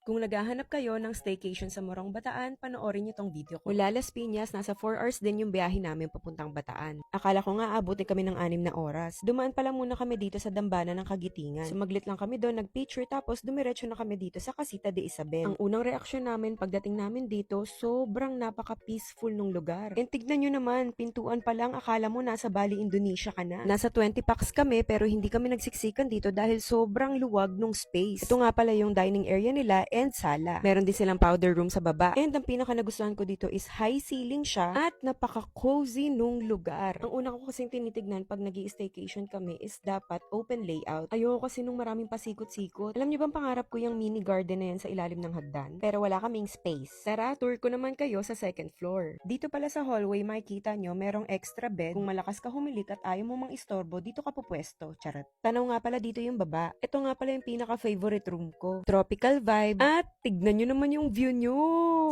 Kung naghahanap kayo ng staycation sa Morong Bataan, panoorin niyo tong video ko. Mula Las Piñas, nasa 4 hours din yung biyahe namin papuntang Bataan. Akala ko nga abutin kami ng 6 na oras. Dumaan pala muna kami dito sa Dambana ng Kagitingan. Sumaglit lang kami doon, nagpicture tapos dumiretso na kami dito sa Casita de Isabel. Ang unang reaksyon namin pagdating namin dito, sobrang napaka-peaceful nung lugar. And tignan nyo naman, pintuan pa lang akala mo nasa Bali, Indonesia ka na. Nasa 20 packs kami pero hindi kami nagsiksikan dito dahil sobrang luwag nung space. Ito nga pala yung dining area nila and sala. Meron din silang powder room sa baba. And ang pinaka nagustuhan ko dito is high ceiling siya at napaka-cozy nung lugar. Ang una ko kasing tinitignan pag nag-i-staycation kami is dapat open layout. Ayoko kasi nung maraming pasikot-sikot. Alam niyo bang pangarap ko yung mini garden na yan sa ilalim ng hagdan? Pero wala kaming space. Tara, tour ko naman kayo sa second floor. Dito pala sa hallway makikita nyo merong extra bed. Kung malakas ka humilik at ayaw mo mang istorbo, dito ka pupwesto. Charot. Tanaw nga pala dito yung baba. Ito nga pala yung pinaka-favorite room ko. Tropical vibe. At tignan nyo naman yung view nyo.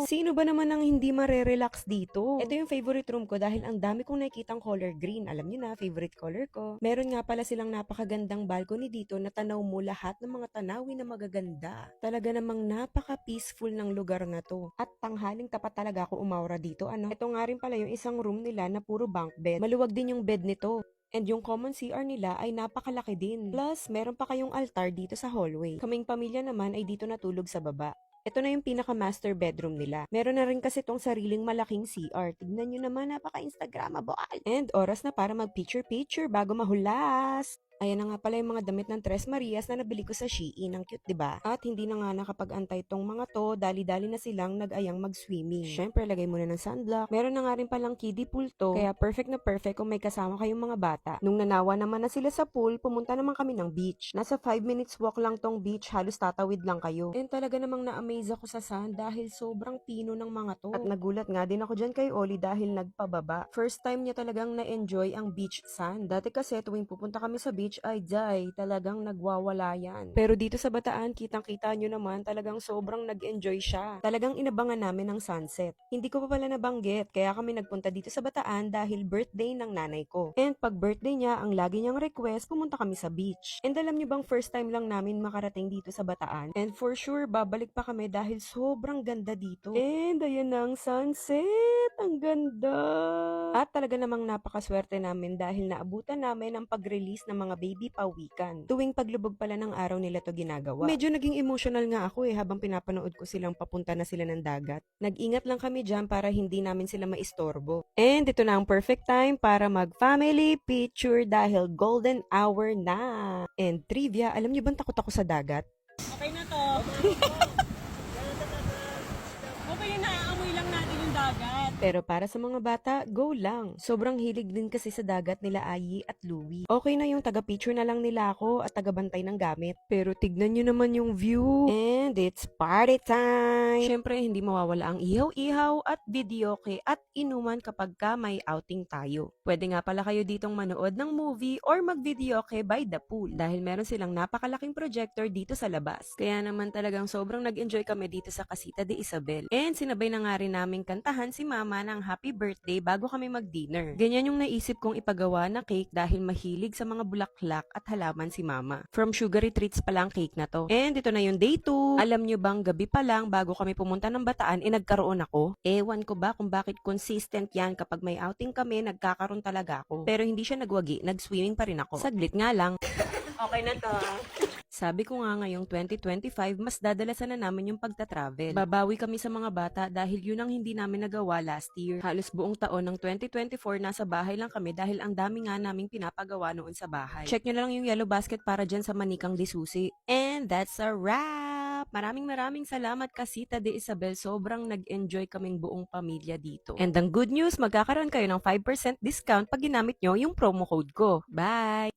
Sino ba naman ang hindi marerelax dito? Ito yung favorite room ko dahil ang dami kong nakikitang color green. Alam nyo na, favorite color ko. Meron nga pala silang napakagandang balcony dito na tanaw mo lahat ng mga tanawin na magaganda. Talaga namang napaka-peaceful ng lugar na to. At tanghaling tapat talaga ako umawra dito. Ano? Ito nga rin pala yung isang room nila na puro bunk bed. Maluwag din yung bed nito. And yung common CR nila ay napakalaki din. Plus, meron pa kayong altar dito sa hallway. Kaming pamilya naman ay dito natulog sa baba. Ito na yung pinaka-master bedroom nila. Meron na rin kasi tong sariling malaking CR. Tignan nyo naman, napaka-instagrammable. And oras na para mag-picture-picture bago mahulas. Ayan na nga pala yung mga damit ng Tres Marias na nabili ko sa Shein. Ang cute, diba? At hindi na nga nakapag-antay tong mga to. Dali-dali na silang nag-ayang mag-swimming. Syempre, lagay muna ng sunblock. Meron na nga rin palang kiddie pool to. Kaya perfect na perfect kung may kasama kayong mga bata. Nung nanawa naman na sila sa pool, pumunta naman kami ng beach. Nasa 5 minutes walk lang tong beach. Halos tatawid lang kayo. And talaga namang na-amaze ako sa sand dahil sobrang pino ng mga to. At nagulat nga din ako dyan kay Oli dahil nagpababa. First time niya talagang na-enjoy ang beach sand. Dati kasi tuwing pupunta kami sa beach, ay day, talagang nagwawala yan. Pero dito sa Bataan, kitang-kita nyo naman, talagang sobrang nag-enjoy siya. Talagang inabangan namin ang sunset. Hindi ko pa pala nabanggit, kaya kami nagpunta dito sa Bataan dahil birthday ng nanay ko. And pag birthday niya, ang lagi niyang request, pumunta kami sa beach. And alam nyo bang first time lang namin makarating dito sa Bataan? And for sure, babalik pa kami dahil sobrang ganda dito. And ayan na ang sunset! Ang ganda! At talaga namang napakaswerte namin dahil naabutan namin ang pag-release ng mga baby pawikan. Tuwing paglubog pala ng araw nila to ginagawa. Medyo naging emotional nga ako habang pinapanood ko silang papunta na sila ng dagat. Nag-ingat lang kami dyan para hindi namin sila maistorbo. And ito na ang perfect time para mag-family picture dahil golden hour na. And trivia, alam niyo bang takot ako sa dagat? Okay na to. Okay na, aamoy lang natin yung dagat. Pero para sa mga bata, go lang. Sobrang hilig din kasi sa dagat nila Ayi at Louie. Okay na yung taga-picture na lang nila ako at taga-bantay ng gamit. Pero tignan nyo naman yung view. And it's party time! Siyempre, hindi mawawala ang ihaw-ihaw at videoke at inuman kapag ka may outing tayo. Pwede nga pala kayo ditong manood ng movie or mag-videoke by the pool dahil meron silang napakalaking projector dito sa labas. Kaya naman talagang sobrang nag-enjoy kami dito sa Casita de Isabel. And sinabay na nga rin naming kantahan si Mama ng happy birthday bago kami mag-dinner. Ganyan yung naisip kong ipagawa na cake dahil mahilig sa mga bulaklak at halaman si Mama. From sugary treats pa lang cake na to. And ito na yung day 2. Alam nyo bang gabi pa lang bago kami pumunta ng Bataan, nagkaroon ako? Ewan ko ba kung bakit consistent yan kapag may outing kami, nagkakaroon talaga ako. Pero hindi siya nagwagi, nag-swimming pa rin ako. Saglit nga lang. Okay na to. Sabi ko nga ngayong 2025, mas dadalasan na namin yung pagta-travel. Babawi kami sa mga bata dahil yun ang hindi namin nagawa last year. Halos buong taon ng 2024 nasa bahay lang kami dahil ang dami nga naming pinapagawa noon sa bahay. Check nyo na lang yung yellow basket para dyan sa Manikang Lisusi. And that's a wrap! Maraming salamat Casita de Isabel. Sobrang nag-enjoy kaming buong pamilya dito. And ang good news, magkakaroon kayo ng 5% discount pag ginamit nyo yung promo code ko. Bye!